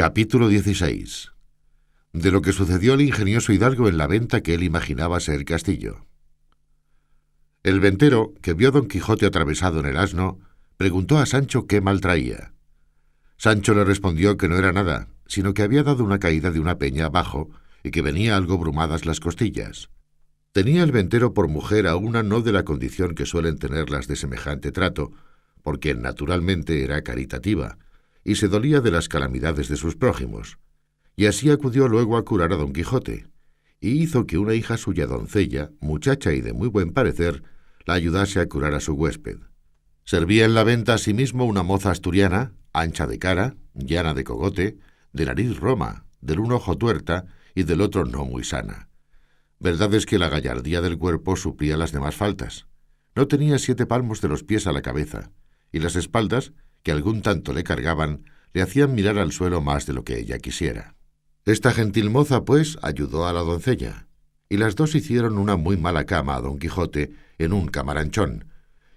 Capítulo 16. De lo que sucedió al ingenioso hidalgo en la venta que él imaginaba ser castillo. El ventero, que vio a Don Quijote atravesado en el asno, preguntó a Sancho qué mal traía. Sancho le respondió que no era nada, sino que había dado una caída de una peña abajo y que venía algo brumadas las costillas. Tenía el ventero por mujer a una no de la condición que suelen tener las de semejante trato, porque naturalmente era caritativa, y se dolía de las calamidades de sus prójimos, y así acudió luego a curar a Don Quijote, y hizo que una hija suya doncella, muchacha y de muy buen parecer, la ayudase a curar a su huésped. Servía en la venta asimismo una moza asturiana, ancha de cara, llana de cogote, de nariz roma, del un ojo tuerta y del otro no muy sana. Verdad es que la gallardía del cuerpo suplía las demás faltas. No tenía 7 palmos de los pies a la cabeza, y las espaldas, que algún tanto le cargaban, le hacían mirar al suelo más de lo que ella quisiera. Esta gentil moza, pues, ayudó a la doncella, y las dos hicieron una muy mala cama a Don Quijote en un camaranchón,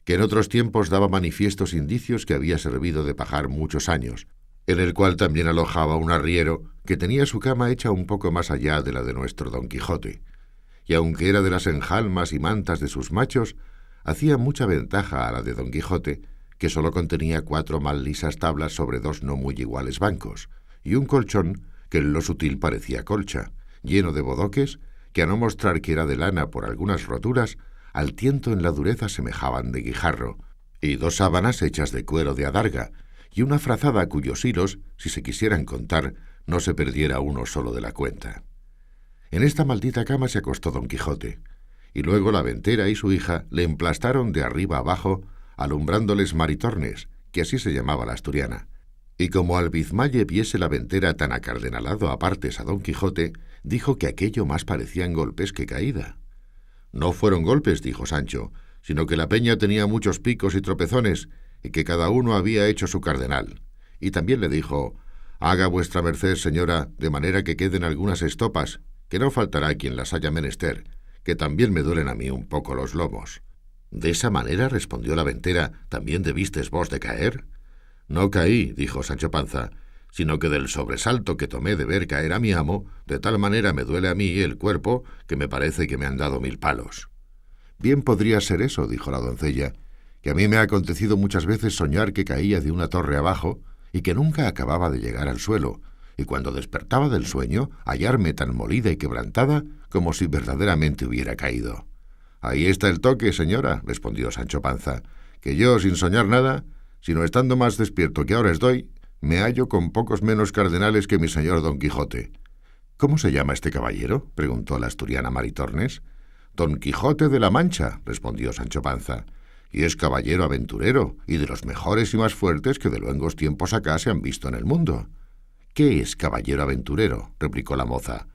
que en otros tiempos daba manifiestos indicios que había servido de pajar muchos años, en el cual también alojaba un arriero que tenía su cama hecha un poco más allá de la de nuestro Don Quijote, y aunque era de las enjalmas y mantas de sus machos, hacía mucha ventaja a la de Don Quijote, que sólo contenía 4 mal lisas tablas sobre 2 no muy iguales bancos, y un colchón que en lo sutil parecía colcha, lleno de bodoques, que a no mostrar que era de lana por algunas roturas, al tiento en la dureza semejaban de guijarro, y 2 sábanas hechas de cuero de adarga, y una frazada cuyos hilos, si se quisieran contar, no se perdiera uno solo de la cuenta. En esta maldita cama se acostó Don Quijote, y luego la ventera y su hija le emplastaron de arriba abajo, alumbrándoles maritornes, que así se llamaba la asturiana. Y como Albizmalle viese la ventera tan acardenalado a partes a Don Quijote, dijo que aquello más parecían golpes que caída. No fueron golpes, dijo Sancho, sino que la peña tenía muchos picos y tropezones, y que cada uno había hecho su cardenal. Y también le dijo: haga vuestra merced, señora, de manera que queden algunas estopas, que no faltará quien las haya menester, que también me duelen a mí un poco los lomos. —¿De esa manera? —respondió la ventera— ¿también debistes vos de caer? —No caí —dijo Sancho Panza—, sino que del sobresalto que tomé de ver caer a mi amo, de tal manera me duele a mí el cuerpo que me parece que me han dado 1000 palos. —Bien podría ser eso —dijo la doncella—, que a mí me ha acontecido muchas veces soñar que caía de una torre abajo y que nunca acababa de llegar al suelo, y cuando despertaba del sueño hallarme tan molida y quebrantada como si verdaderamente hubiera caído. —Ahí está el toque, señora —respondió Sancho Panza—, que yo, sin soñar nada, sino estando más despierto que ahora estoy, me hallo con pocos menos cardenales que mi señor Don Quijote. —¿Cómo se llama este caballero? —preguntó la asturiana Maritornes. —Don Quijote de la Mancha —respondió Sancho Panza—, y es caballero aventurero, y de los mejores y más fuertes que de luengos tiempos acá se han visto en el mundo. —¿Qué es caballero aventurero? —replicó la moza.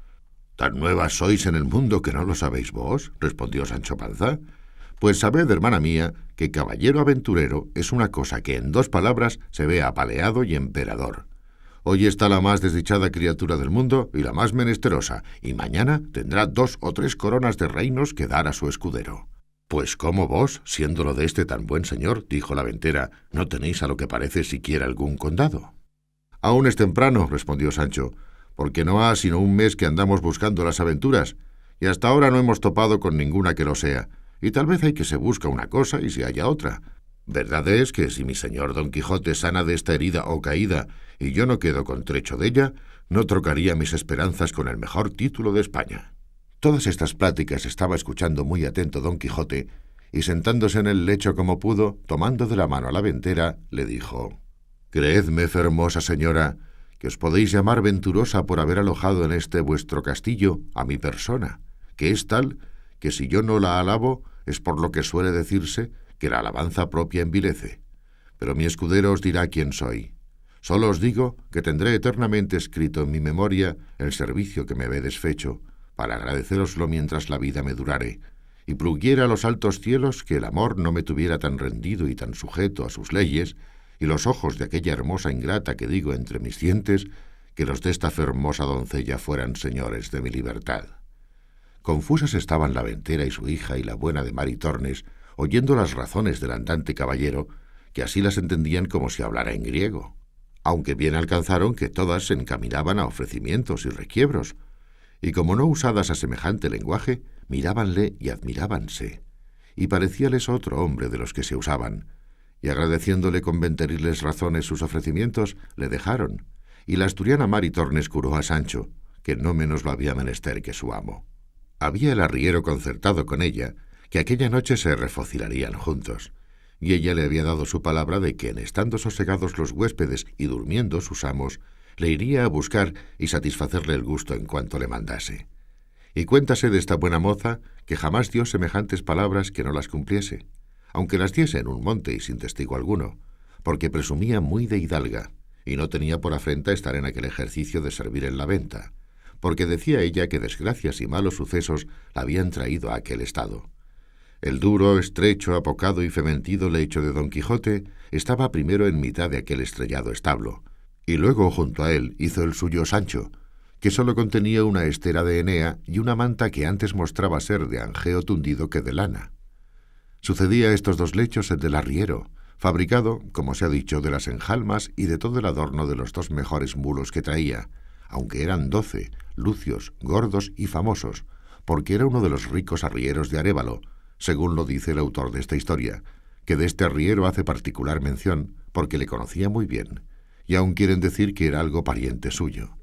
—¿Tan nuevas sois en el mundo que no lo sabéis vos? —respondió Sancho Panza—. Pues sabed, hermana mía, que caballero aventurero es una cosa que en 2 palabras se ve apaleado y emperador. Hoy está la más desdichada criatura del mundo y la más menesterosa, y mañana tendrá 2 o 3 coronas de reinos que dar a su escudero. —Pues cómo vos, siéndolo de este tan buen señor —dijo la ventera—, no tenéis a lo que parece siquiera algún condado. —Aún es temprano —respondió Sancho—, porque no ha sino un mes que andamos buscando las aventuras, y hasta ahora no hemos topado con ninguna que lo sea, y tal vez hay que se busca una cosa y se halla otra. Verdad es que si mi señor Don Quijote sana de esta herida o caída, y yo no quedo con trecho de ella, no trocaría mis esperanzas con el mejor título de España. Todas estas pláticas estaba escuchando muy atento Don Quijote, y sentándose en el lecho como pudo, tomando de la mano a la ventera, le dijo: «Creedme, fermosa señora, que os podéis llamar venturosa por haber alojado en este vuestro castillo a mi persona, que es tal que si yo no la alabo es por lo que suele decirse que la alabanza propia envilece. Pero mi escudero os dirá quién soy. Solo os digo que tendré eternamente escrito en mi memoria el servicio que me habéis fecho, para agradeceroslo mientras la vida me durare, y pluguiera a los altos cielos que el amor no me tuviera tan rendido y tan sujeto a sus leyes, y los ojos de aquella hermosa ingrata que digo entre mis dientes, que los de esta fermosa doncella fueran señores de mi libertad». Confusas estaban la ventera y su hija y la buena de Maritornes, oyendo las razones del andante caballero, que así las entendían como si hablara en griego. aunque bien alcanzaron que todas se encaminaban a ofrecimientos y requiebros, y como no usadas a semejante lenguaje, mirábanle y admirábanse, y parecíales otro hombre de los que se usaban, y agradeciéndole con venteriles razones sus ofrecimientos, le dejaron, y la asturiana Maritornes curó a Sancho, que no menos lo había menester que su amo. Había el arriero concertado con ella que aquella noche se refocilarían juntos, y ella le había dado su palabra de que, en estando sosegados los huéspedes y durmiendo sus amos, le iría a buscar y satisfacerle el gusto en cuanto le mandase. Y cuéntase de esta buena moza que jamás dio semejantes palabras que no las cumpliese, aunque las diese en un monte y sin testigo alguno, porque presumía muy de hidalga, y no tenía por afrenta estar en aquel ejercicio de servir en la venta, porque decía ella que desgracias y malos sucesos la habían traído a aquel estado. El duro, estrecho, apocado y fementido lecho de Don Quijote estaba primero en mitad de aquel estrellado establo, y luego junto a él hizo el suyo Sancho, que sólo contenía una estera de Enea y una manta que antes mostraba ser de angeo tundido que de lana. Sucedía a estos dos lechos el del arriero, fabricado, como se ha dicho, de las enjalmas y de todo el adorno de los dos mejores mulos que traía, aunque eran 12, lucios, gordos y famosos, porque era uno de los ricos arrieros de Arévalo, según lo dice el autor de esta historia, que de este arriero hace particular mención, porque le conocía muy bien, y aun quieren decir que era algo pariente suyo.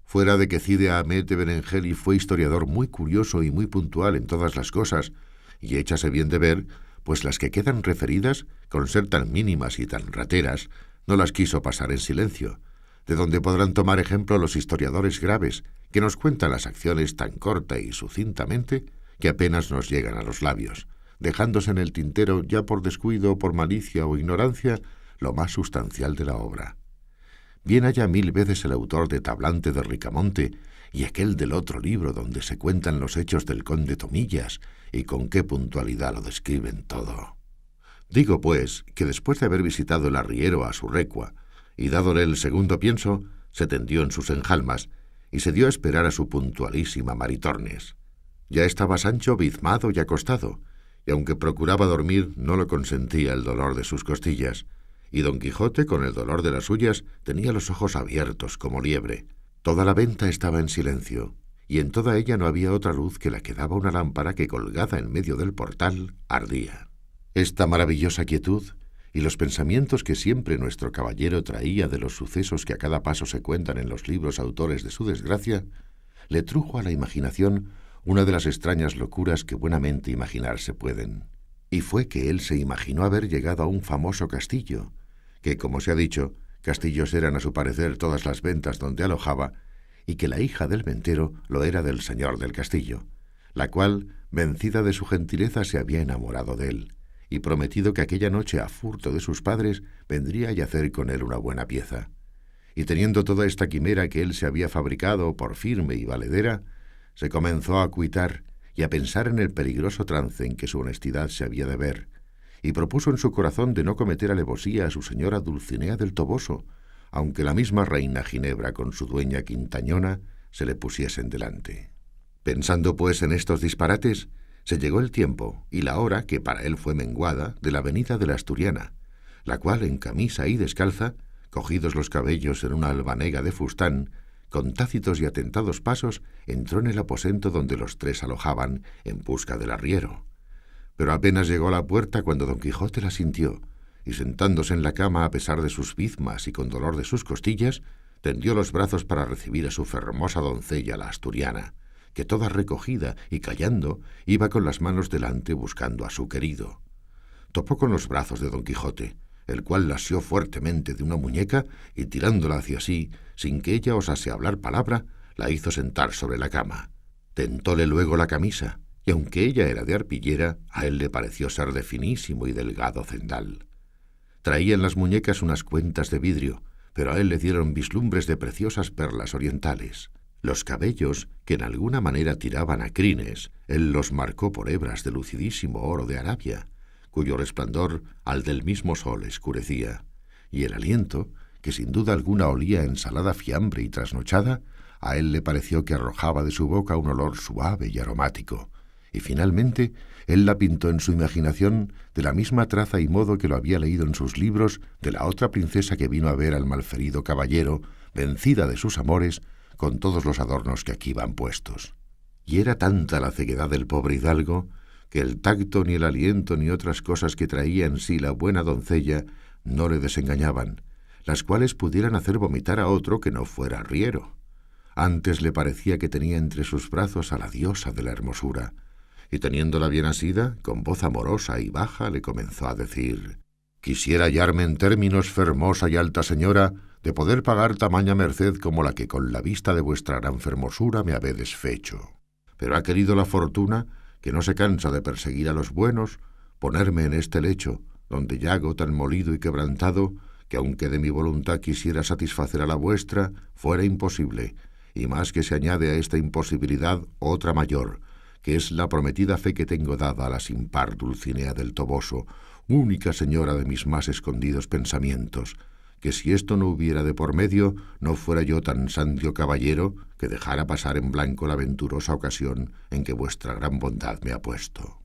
Fuera de que Cide Hamete de Benengeli fue historiador muy curioso y muy puntual en todas las cosas, y échase bien de ver, pues las que quedan referidas, con ser tan mínimas y tan rateras, no las quiso pasar en silencio, de donde podrán tomar ejemplo los historiadores graves, que nos cuentan las acciones tan corta y sucintamente que apenas nos llegan a los labios, dejándose en el tintero, ya por descuido, por malicia o ignorancia, lo más sustancial de la obra. Bien haya 1000 veces el autor de Tablante de Ricamonte y aquel del otro libro donde se cuentan los hechos del conde Tomillas y con qué puntualidad lo describen todo. Digo, pues, que después de haber visitado el arriero a su recua y dádole el segundo pienso, se tendió en sus enjalmas y se dio a esperar a su puntualísima Maritornes. Ya estaba Sancho bizmado y acostado, y aunque procuraba dormir, no lo consentía el dolor de sus costillas, y Don Quijote, con el dolor de las suyas, tenía los ojos abiertos como liebre. Toda la venta estaba en silencio, y en toda ella no había otra luz que la que daba una lámpara que, colgada en medio del portal, ardía. Esta maravillosa quietud y los pensamientos que siempre nuestro caballero traía de los sucesos que a cada paso se cuentan en los libros autores de su desgracia, le trujo a la imaginación una de las extrañas locuras que buenamente imaginarse pueden. Y fue que él se imaginó haber llegado a un famoso castillo, que, como se ha dicho, castillos eran a su parecer todas las ventas donde alojaba, y que la hija del ventero lo era del señor del castillo, la cual, vencida de su gentileza, se había enamorado de él, y prometido que aquella noche, a furto de sus padres, vendría a yacer con él una buena pieza. Y teniendo toda esta quimera que él se había fabricado por firme y valedera, se comenzó a cuitar y a pensar en el peligroso trance en que su honestidad se había de ver, y propuso en su corazón de no cometer alevosía a su señora Dulcinea del Toboso, aunque la misma reina Ginebra con su dueña Quintañona se le pusiesen delante. Pensando pues en estos disparates, se llegó el tiempo y la hora, que para él fue menguada, de la venida de la asturiana, la cual, en camisa y descalza, cogidos los cabellos en una albanega de fustán, con tácitos y atentados pasos, entró en el aposento donde los tres alojaban en busca del arriero. Pero apenas llegó a la puerta cuando Don Quijote la sintió, y sentándose en la cama a pesar de sus bizmas y con dolor de sus costillas, tendió los brazos para recibir a su fermosa doncella, la asturiana, que toda recogida y callando iba con las manos delante buscando a su querido. Topó con los brazos de Don Quijote, el cual la asió fuertemente de una muñeca y tirándola hacia sí, sin que ella osase hablar palabra, la hizo sentar sobre la cama. Tentóle luego la camisa, y aunque ella era de arpillera, a él le pareció ser de finísimo y delgado cendal. Traía en las muñecas unas cuentas de vidrio, pero a él le dieron vislumbres de preciosas perlas orientales. Los cabellos, que en alguna manera tiraban a crines, él los marcó por hebras de lucidísimo oro de Arabia, cuyo resplandor al del mismo sol escurecía, y el aliento, que sin duda alguna olía a ensalada fiambre y trasnochada, a él le pareció que arrojaba de su boca un olor suave y aromático, y finalmente él la pintó en su imaginación de la misma traza y modo que lo había leído en sus libros de la otra princesa que vino a ver al malferido caballero, vencida de sus amores, con todos los adornos que aquí van puestos. Y era tanta la ceguedad del pobre hidalgo, que el tacto ni el aliento ni otras cosas que traía en sí la buena doncella no le desengañaban, las cuales pudieran hacer vomitar a otro que no fuera arriero. Antes le parecía que tenía entre sus brazos a la diosa de la hermosura, y teniéndola bien asida, con voz amorosa y baja le comenzó a decir: «Quisiera hallarme en términos, fermosa y alta señora, de poder pagar tamaña merced como la que con la vista de vuestra gran fermosura me habedes fecho. Pero ha querido la fortuna, que no se cansa de perseguir a los buenos, ponerme en este lecho, donde yago tan molido y quebrantado, que aunque de mi voluntad quisiera satisfacer a la vuestra, fuera imposible, y más que se añade a esta imposibilidad otra mayor, que es la prometida fe que tengo dada a la sin par Dulcinea del Toboso, única señora de mis más escondidos pensamientos, que si esto no hubiera de por medio, no fuera yo tan sandio caballero que dejara pasar en blanco la venturosa ocasión en que vuestra gran bondad me ha puesto».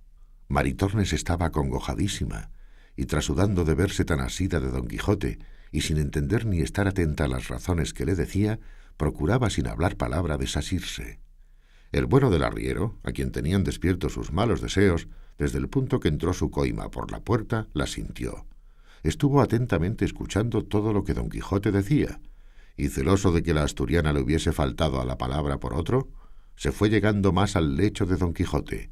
Maritornes estaba acongojadísima, y trasudando de verse tan asida de Don Quijote, y sin entender ni estar atenta a las razones que le decía, procuraba sin hablar palabra desasirse. El bueno del arriero, a quien tenían despiertos sus malos deseos, desde el punto que entró su coima por la puerta, la sintió. Estuvo atentamente escuchando todo lo que Don Quijote decía, y celoso de que la asturiana le hubiese faltado a la palabra por otro, se fue llegando más al lecho de Don Quijote,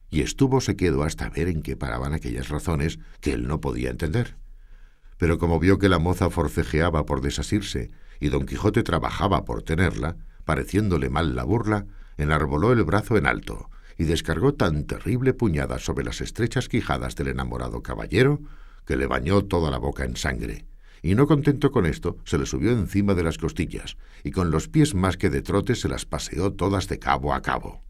y estúvose quedo hasta ver en qué paraban aquellas razones que él no podía entender. Pero como vio que la moza forcejeaba por desasirse, y Don Quijote trabajaba por tenerla, pareciéndole mal la burla, enarboló el brazo en alto, y descargó tan terrible puñada sobre las estrechas quijadas del enamorado caballero, que le bañó toda la boca en sangre, y no contento con esto, se le subió encima de las costillas, y con los pies más que de trote se las paseó todas de cabo a cabo.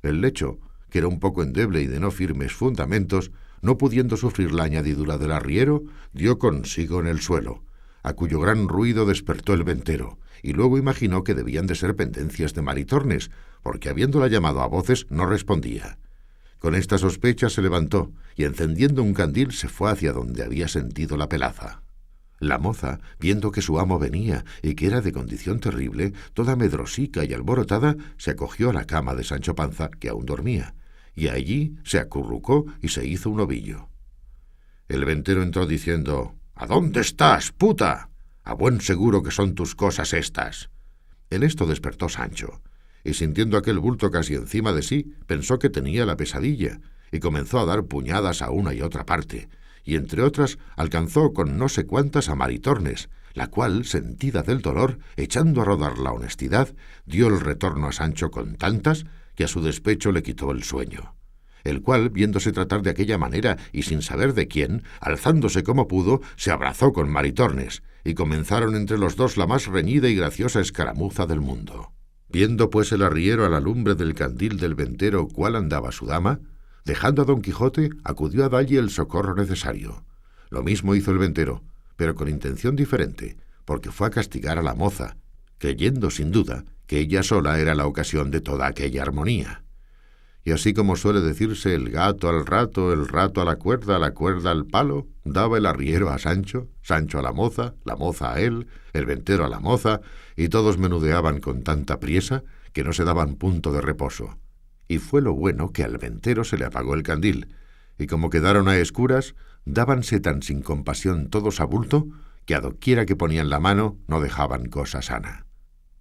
El lecho, que era un poco endeble y de no firmes fundamentos, no pudiendo sufrir la añadidura del arriero, dio consigo en el suelo, a cuyo gran ruido despertó el ventero, y luego imaginó que debían de ser pendencias de Maritornes, porque habiéndola llamado a voces no respondía. Con esta sospecha se levantó, y encendiendo un candil se fue hacia donde había sentido la pelaza. La moza, viendo que su amo venía y que era de condición terrible, toda medrosica y alborotada, se acogió a la cama de Sancho Panza, que aún dormía, y allí se acurrucó y se hizo un ovillo. El ventero entró diciendo: «¿A dónde estás, puta? A buen seguro que son tus cosas estas». En esto despertó Sancho, y sintiendo aquel bulto casi encima de sí, pensó que tenía la pesadilla, y comenzó a dar puñadas a una y otra parte, y entre otras alcanzó con no sé cuántas a Maritornes, la cual, sentida del dolor, echando a rodar la honestidad, dio el retorno a Sancho con tantas que a su despecho le quitó el sueño, el cual, viéndose tratar de aquella manera y sin saber de quién, alzándose como pudo, se abrazó con Maritornes, y comenzaron entre los dos la más reñida y graciosa escaramuza del mundo. Viendo pues el arriero a la lumbre del candil del ventero cuál andaba su dama, dejando a Don Quijote, acudió a dalle el socorro necesario. Lo mismo hizo el ventero, pero con intención diferente, porque fue a castigar a la moza, creyendo sin duda que ella sola era la ocasión de toda aquella armonía. Y así como suele decirse el gato al rato, el rato a la cuerda al palo, daba el arriero a Sancho, Sancho a la moza a él, el ventero a la moza, y todos menudeaban con tanta priesa que no se daban punto de reposo. Y fue lo bueno que al ventero se le apagó el candil, y como quedaron a escuras, dábanse tan sin compasión todos a bulto, que a doquiera que ponían la mano no dejaban cosa sana.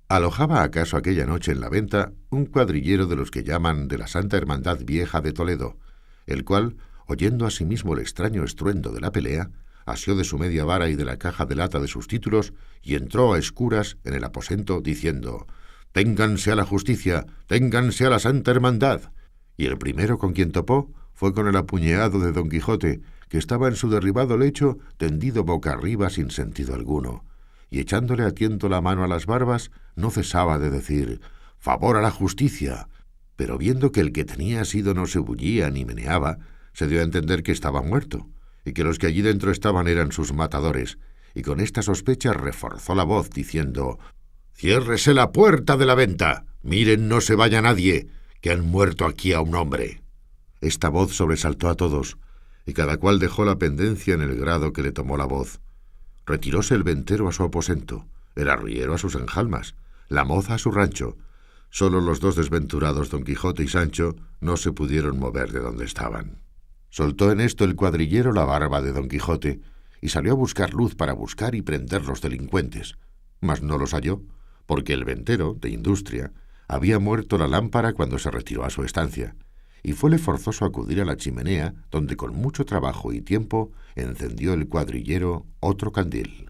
¿Alojaba acaso aquella noche en la venta un cuadrillero de los que llaman de la Santa Hermandad Vieja de Toledo, el cual, oyendo asimismo el extraño estruendo de la pelea, asió de su media vara y de la caja de lata de sus títulos, y entró a escuras en el aposento, diciendo: «Ténganse a la justicia, ténganse a la Santa Hermandad». Y el primero con quien topó fue con el apuñeado de Don Quijote, que estaba en su derribado lecho, tendido boca arriba sin sentido alguno, y echándole a tiento la mano a las barbas, no cesaba de decir: «Favor a la justicia». Pero viendo que el que tenía asido no se bullía ni meneaba, se dio a entender que estaba muerto, y que los que allí dentro estaban eran sus matadores, y con esta sospecha reforzó la voz, diciendo: «Ciérrese la puerta de la venta, miren no se vaya nadie, que han muerto aquí a un hombre». Esta voz sobresaltó a todos, y cada cual dejó la pendencia en el grado que le tomó la voz. Retiróse el ventero a su aposento, el arriero a sus enjalmas, la moza a su rancho. Solo los dos desventurados, Don Quijote y Sancho, no se pudieron mover de donde estaban. Soltó en esto el cuadrillero la barba de Don Quijote y salió a buscar luz para buscar y prender los delincuentes, mas no los halló, porque el ventero, de industria, había muerto la lámpara cuando se retiró a su estancia, y fuele forzoso acudir a la chimenea, donde con mucho trabajo y tiempo encendió el cuadrillero otro candil.